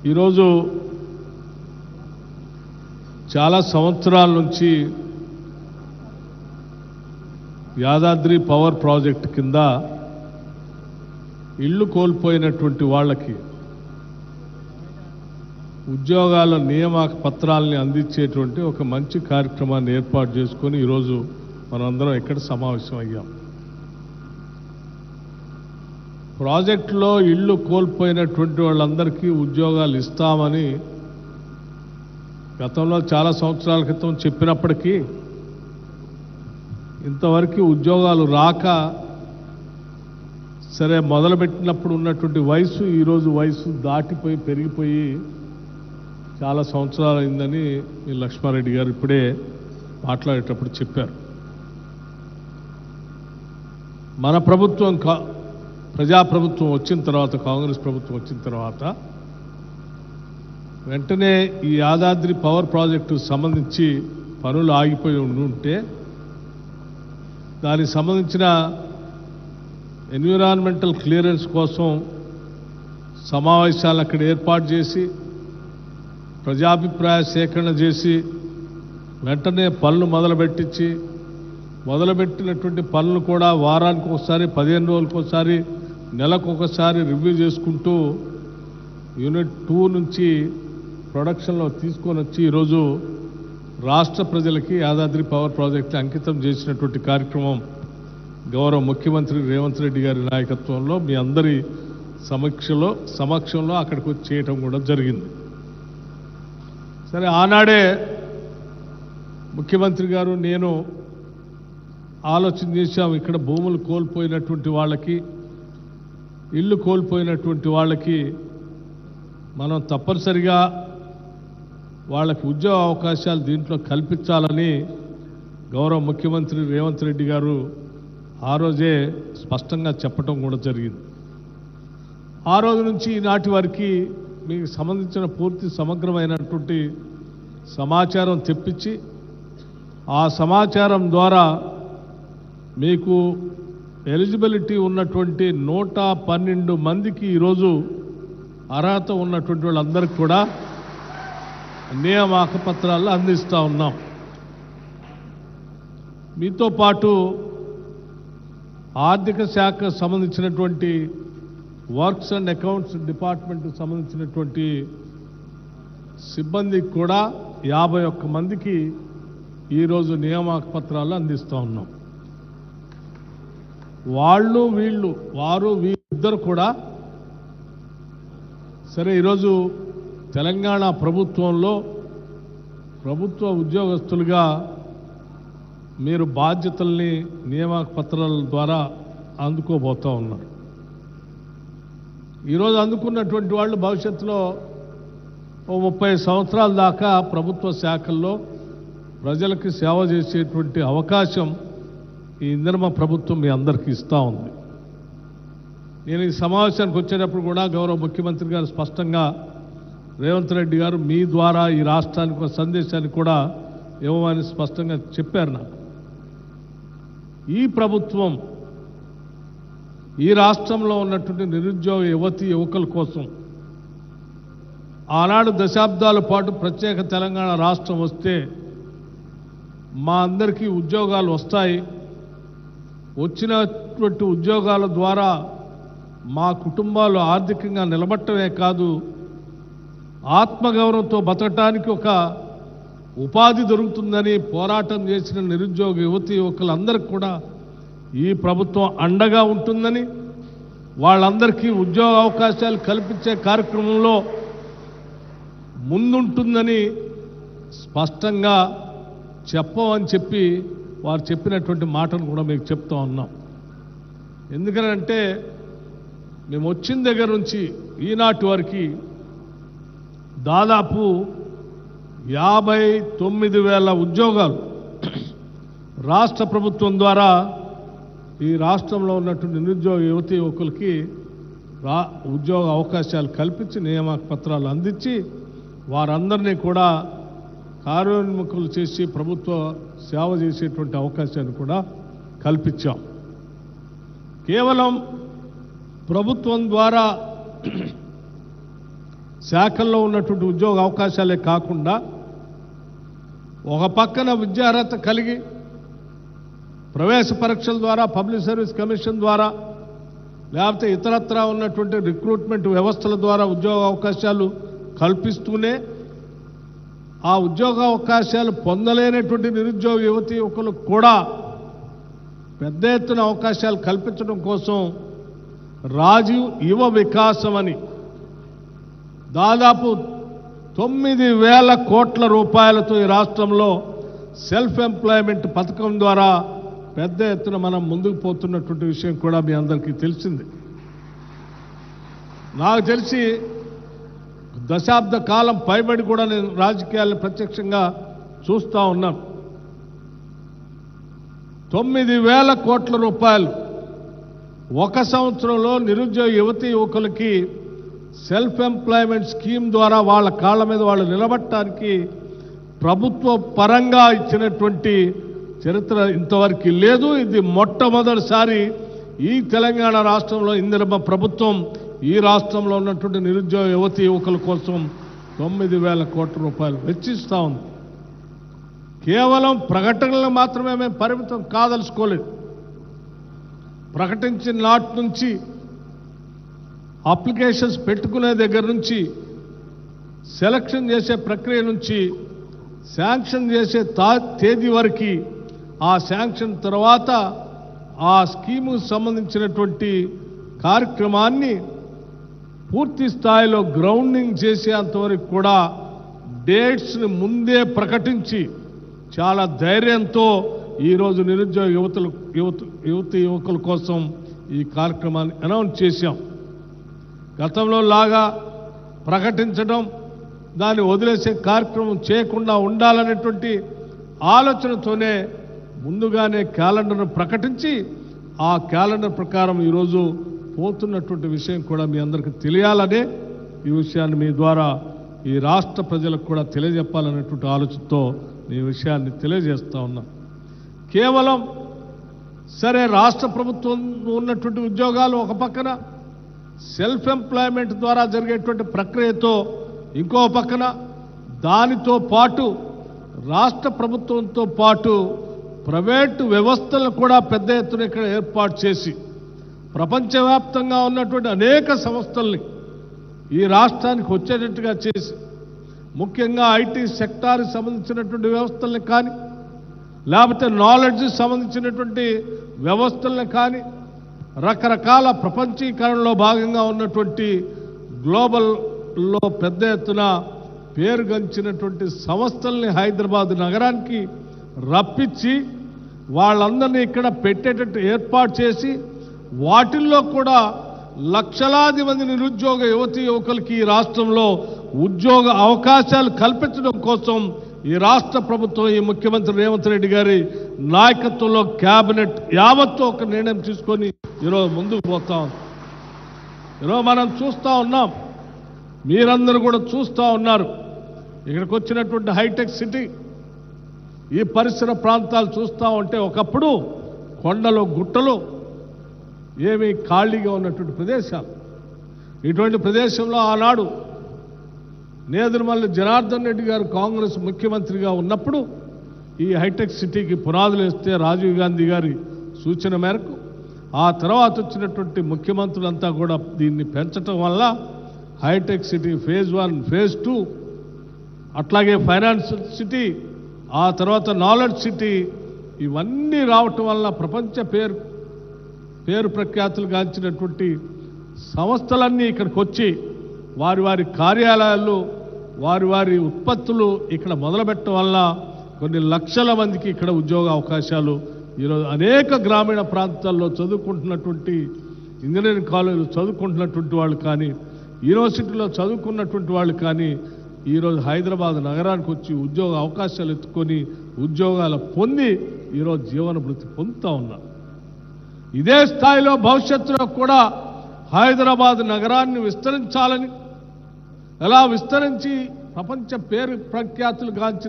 ఈరోజు చాలా సంవత్సరాల నుంచి యాదాద్రి పవర్ ప్రాజెక్ట్ కింద ఇల్లు కోల్పోయినటువంటి వాళ్ళకి ఉద్యోగాల నియామక పత్రాలని అందించేటువంటి ఒక మంచి కార్యక్రమాన్ని ఏర్పాటు చేసుకొని ఈరోజు మనందరం ఇక్కడ సమావేశం అయ్యాం. ప్రాజెక్టులో ఇల్లు కోల్పోయినటువంటి వాళ్ళందరికీ ఉద్యోగాలు ఇస్తామని గతంలో చాలా సంవత్సరాల క్రితం చెప్పినప్పటికీ ఇంతవరకు ఉద్యోగాలు రాక సరే మొదలుపెట్టినప్పుడు ఉన్నటువంటి వయసు ఈరోజు వయసు దాటిపోయి పెరిగిపోయి చాలా సంవత్సరాలు అయిందని మీ లక్ష్మారెడ్డి గారు ఇప్పుడే మాట్లాడేటప్పుడు చెప్పారు. మన ప్రభుత్వం ప్రజాప్రభుత్వం వచ్చిన తర్వాత, కాంగ్రెస్ ప్రభుత్వం వచ్చిన తర్వాత వెంటనే ఈ యాదాద్రి పవర్ ప్రాజెక్టు సంబంధించి పనులు ఆగిపోయి ఉంటే దానికి సంబంధించిన ఎన్విరాన్మెంటల్ క్లియరెన్స్ కోసం సమావేశాలు అక్కడ ఏర్పాటు చేసి ప్రజాభిప్రాయ సేకరణ చేసి వెంటనే పనులు మొదలుపెట్టినటువంటి పనులు కూడా వారానికి ఒకసారి, 15 రోజులకు ఒకసారి, నెలకు ఒకసారి రివ్యూ చేసుకుంటూ యూనిట్ 2 నుంచి ప్రొడక్షన్లో తీసుకొని వచ్చి ఈరోజు రాష్ట్ర ప్రజలకి యాదాద్రి పవర్ ప్రాజెక్టు అంకితం చేసినటువంటి కార్యక్రమం గౌరవ ముఖ్యమంత్రి రేవంత్ రెడ్డి గారి నాయకత్వంలో మీ అందరి సమక్షంలో అక్కడికి వచ్చి చేయటం కూడా జరిగింది. సరే, ఆనాడే ముఖ్యమంత్రి గారు నేను ఆలోచన చేశాం, ఇక్కడ భూములు కోల్పోయినటువంటి వాళ్ళకి, ఇల్లు కోల్పోయినటువంటి వాళ్ళకి మనం తప్పనిసరిగా వాళ్ళకి ఉద్యోగ అవకాశాలు దీంట్లో కల్పించాలని గౌరవ ముఖ్యమంత్రి రేవంత్ రెడ్డి గారు ఆ రోజే స్పష్టంగా చెప్పడం కూడా జరిగింది. ఆ రోజు నుంచి ఈనాటి వరకు మీకు సంబంధించిన పూర్తి సమగ్రమైనటువంటి సమాచారం తెప్పించి ఆ సమాచారం ద్వారా మీకు ఎలిజిబిలిటీ ఉన్నటువంటి 112 మందికి ఈరోజు అర్హత ఉన్నటువంటి వాళ్ళందరికీ కూడా నియామక పత్రాలు అందిస్తూ ఉన్నాం. మీతో పాటు ఆర్థిక శాఖకు సంబంధించినటువంటి వర్క్స్ అండ్ అకౌంట్స్ డిపార్ట్మెంట్కి సంబంధించినటువంటి సిబ్బందికి కూడా 51 మందికి ఈరోజు నియామక పత్రాలు అందిస్తూ ఉన్నాం. వారు వీరిద్దరు కూడా సరే ఈరోజు తెలంగాణ ప్రభుత్వంలో ప్రభుత్వ ఉద్యోగస్తులుగా మీరు బాధ్యతల్ని నియామక పత్రాల ద్వారా అందుకోబోతూ ఉన్నారు. ఈరోజు అందుకున్నటువంటి వాళ్ళు భవిష్యత్తులో 30 సంవత్సరాల దాకా ప్రభుత్వ శాఖల్లో ప్రజలకు సేవ చేసేటువంటి అవకాశం ఈ ఇందిరమ్మ ప్రభుత్వం మీ అందరికీ ఇస్తూ ఉంది. నేను ఈ సమావేశానికి వచ్చేటప్పుడు కూడా గౌరవ ముఖ్యమంత్రి గారు స్పష్టంగా రేవంత్ రెడ్డి గారు మీ ద్వారా ఈ రాష్ట్రానికి ఒక సందేశాన్ని కూడా ఇవ్వమని స్పష్టంగా చెప్పారు నాకు. ఈ ప్రభుత్వం ఈ రాష్ట్రంలో ఉన్నటువంటి నిరుద్యోగ యువకుల కోసం ఆనాడు దశాబ్దాల పాటు ప్రత్యేక తెలంగాణ రాష్ట్రం వస్తే మా అందరికీ ఉద్యోగాలు వస్తాయి, వచ్చినటువంటి ఉద్యోగాల ద్వారా మా కుటుంబాలు ఆర్థికంగా నిలబట్టమే కాదు ఆత్మగౌరవంతో బతకటానికి ఒక ఉపాధి దొరుకుతుందని పోరాటం చేసిన నిరుద్యోగ యువకులందరికీ కూడా ఈ ప్రభుత్వం అండగా ఉంటుందని, వాళ్ళందరికీ ఉద్యోగ అవకాశాలు కల్పించే కార్యక్రమంలో ముందుంటుందని స్పష్టంగా చెప్పమని చెప్పి వారు చెప్పినటువంటి మాటను కూడా మీకు చెప్తా ఉన్నాం. ఎందుకనంటే మేము వచ్చిన దగ్గర నుంచి ఈనాటి వరకు దాదాపు 59,000 ఉద్యోగాలు రాష్ట్ర ప్రభుత్వం ద్వారా ఈ రాష్ట్రంలో ఉన్నటువంటి నిరుద్యోగ యువకులకి ఉద్యోగ అవకాశాలు కల్పించి నియామక పత్రాలు అందించి వారందరినీ కూడా కార్యోన్ముఖులు చేసి ప్రభుత్వ సేవ చేసేటువంటి అవకాశాన్ని కూడా కల్పించాం. కేవలం ప్రభుత్వం ద్వారా శాఖల్లో ఉన్నటువంటి ఉద్యోగ అవకాశాలే కాకుండా ఒక పక్కన విద్యార్హత కలిగి ప్రవేశ పరీక్షల ద్వారా పబ్లిక్ సర్వీస్ కమిషన్ ద్వారా లేకపోతే ఇతరత్రా ఉన్నటువంటి రిక్రూట్మెంట్ వ్యవస్థల ద్వారా ఉద్యోగ అవకాశాలు కల్పిస్తూనే ఆ ఉద్యోగ అవకాశాలు పొందలేనటువంటి నిరుద్యోగ యువతి యువకులకు కూడా పెద్ద ఎత్తున అవకాశాలు కల్పించడం కోసం రాజీవ్ యువ వికాసం అని దాదాపు 9,000 కోట్ల రూపాయలతో ఈ రాష్ట్రంలో సెల్ఫ్ ఎంప్లాయ్మెంట్ పథకం ద్వారా పెద్ద ఎత్తున మనం ముందుకు పోతున్నటువంటి విషయం కూడా మీ అందరికీ తెలిసింది. నాకు తెలిసి దశాబ్ద కాలం పైబడి కూడా నేను రాజకీయాలను ప్రత్యక్షంగా చూస్తూ ఉన్నాను. 9,000 కోట్ల రూపాయలు ఒక సంవత్సరంలో నిరుద్యోగ యువతీ యువకులకి సెల్ఫ్ ఎంప్లాయ్మెంట్ స్కీమ్ ద్వారా వాళ్ళ కాళ్ళ మీద వాళ్ళు నిలబడటానికి ప్రభుత్వ పరంగా ఇచ్చినటువంటి చరిత్ర ఇంతవరకు లేదు. ఇది మొట్టమొదటిసారి ఈ తెలంగాణ రాష్ట్రంలో ఇందిరమ్మ ప్రభుత్వం ఈ రాష్ట్రంలో ఉన్నటువంటి నిరుద్యోగ యువతీ యువకుల కోసం 9,000 కోట్ల రూపాయలు వెచ్చిస్తూ ఉంది. కేవలం ప్రకటనలు మాత్రమే మేము పరిమితం కాదలుచుకోలేదు. ప్రకటించిన నాటి నుంచి అప్లికేషన్స్ పెట్టుకునే దగ్గర నుంచి సెలక్షన్ చేసే ప్రక్రియ నుంచి శాంక్షన్ చేసే తేదీ వరకు ఆ శాంక్షన్ తర్వాత ఆ స్కీముకు సంబంధించినటువంటి కార్యక్రమాన్ని పూర్తి స్థాయిలో గ్రౌండింగ్ చేసేంతవరకు కూడా డేట్స్ని ముందే ప్రకటించి చాలా ధైర్యంతో ఈరోజు నిరుద్యోగ యువకుల కోసం ఈ కార్యక్రమాన్ని అనౌన్స్ చేశాం. గతంలో లాగా ప్రకటించడం దాన్ని వదిలేసే కార్యక్రమం చేయకుండా ఉండాలనేటువంటి ఆలోచనతోనే ముందుగానే క్యాలెండర్ను ప్రకటించి ఆ క్యాలెండర్ ప్రకారం ఈరోజు పోతున్నటువంటి విషయం కూడా మీ అందరికీ తెలియాలనే ఈ విషయాన్ని మీ ద్వారా ఈ రాష్ట్ర ప్రజలకు కూడా తెలియజెప్పాలనేటువంటి ఆలోచనతో ఈ విషయాన్ని తెలియజేస్తా ఉన్నాం. కేవలం సరే రాష్ట్ర ప్రభుత్వం ఉన్నటువంటి ఉద్యోగాలు ఒక పక్కన సెల్ఫ్ ఎంప్లాయ్మెంట్ ద్వారా జరిగేటువంటి ప్రక్రియతో ఇంకో పక్కన దానితో పాటు రాష్ట్ర ప్రభుత్వంతో పాటు ప్రైవేటు వ్యవస్థలను కూడా పెద్ద ఎత్తున ఇక్కడ ఏర్పాటు చేసి ప్రపంచవ్యాప్తంగా ఉన్నటువంటి అనేక సంస్థల్ని ఈ రాష్ట్రానికి వచ్చేటట్టుగా చేసి ముఖ్యంగా ఐటీ సెక్టార్కి సంబంధించినటువంటి వ్యవస్థల్ని కానీ లేకపోతే నాలెడ్జ్కి సంబంధించినటువంటి వ్యవస్థల్ని కానీ రకరకాల ప్రపంచీకరణలో భాగంగా ఉన్నటువంటి గ్లోబల్లో పెద్ద ఎత్తున పేరుగంచినటువంటి సంస్థల్ని హైదరాబాద్ నగరానికి రప్పించి వాళ్ళందరినీ ఇక్కడ పెట్టేటట్టు ఏర్పాటు చేసి వాటిల్లో కూడా లక్షలాది మంది నిరుద్యోగ యువతీ యువకులకి ఈ రాష్ట్రంలో ఉద్యోగ అవకాశాలు కల్పించడం కోసం ఈ రాష్ట్ర ప్రభుత్వం ఈ ముఖ్యమంత్రి రేవంత్ రెడ్డి గారి నాయకత్వంలో కేబినెట్ యావత్తు ఒక నిర్ణయం తీసుకొని ఈరోజు ముందుకు పోతాం. ఈరోజు మనం చూస్తూ ఉన్నాం, మీరందరూ కూడా చూస్తూ ఉన్నారు. ఇక్కడికి వచ్చినటువంటి హైటెక్ సిటీ ఈ పరిసర ప్రాంతాలు చూస్తూ ఉంటే ఒకప్పుడు కొండలు గుట్టలు ఏమీ ఖాళీగా ఉన్నటువంటి ప్రదేశాలు. ఇటువంటి ప్రదేశంలో ఆనాడు నేదురుమల్లి జనార్దన్ రెడ్డి గారు కాంగ్రెస్ ముఖ్యమంత్రిగా ఉన్నప్పుడు ఈ హైటెక్ సిటీకి పునాదులు వేస్తే రాజీవ్ గాంధీ గారి సూచన మేరకు ఆ తర్వాత వచ్చినటువంటి ముఖ్యమంత్రులంతా కూడా దీన్ని పెంచటం వల్ల హైటెక్ సిటీ ఫేజ్ 1 ఫేజ్ 2 అట్లాగే ఫైనాన్షియల్ సిటీ ఆ తర్వాత నాలెడ్జ్ సిటీ ఇవన్నీ రావటం వల్ల ప్రపంచ పేరు ప్రఖ్యాతులు గాంచినటువంటి సంస్థలన్నీ ఇక్కడికి వచ్చి వారి వారి కార్యాలయాలు వారి వారి ఉత్పత్తులు ఇక్కడ మొదలుపెట్టడం వల్ల కొన్ని లక్షల మందికి ఇక్కడ ఉద్యోగ అవకాశాలు ఈరోజు అనేక గ్రామీణ ప్రాంతాల్లో చదువుకుంటున్నటువంటి ఇంజనీరింగ్ కాలేజీలు చదువుకుంటున్నటువంటి వాళ్ళు కానీ యూనివర్సిటీలో చదువుకున్నటువంటి వాళ్ళు కానీ ఈరోజు హైదరాబాద్ నగరానికి వచ్చి ఉద్యోగ అవకాశాలు ఎత్తుకొని ఉద్యోగాలు పొంది ఈరోజు జీవన భృతి పొందుతూ ఉన్నారు. ఇదే స్థాయిలో భవిష్యత్తులో కూడా హైదరాబాద్ నగరాన్ని విస్తరించాలని ఎలా విస్తరించి ప్రపంచ పేరు ప్రఖ్యాతులు గాంచిన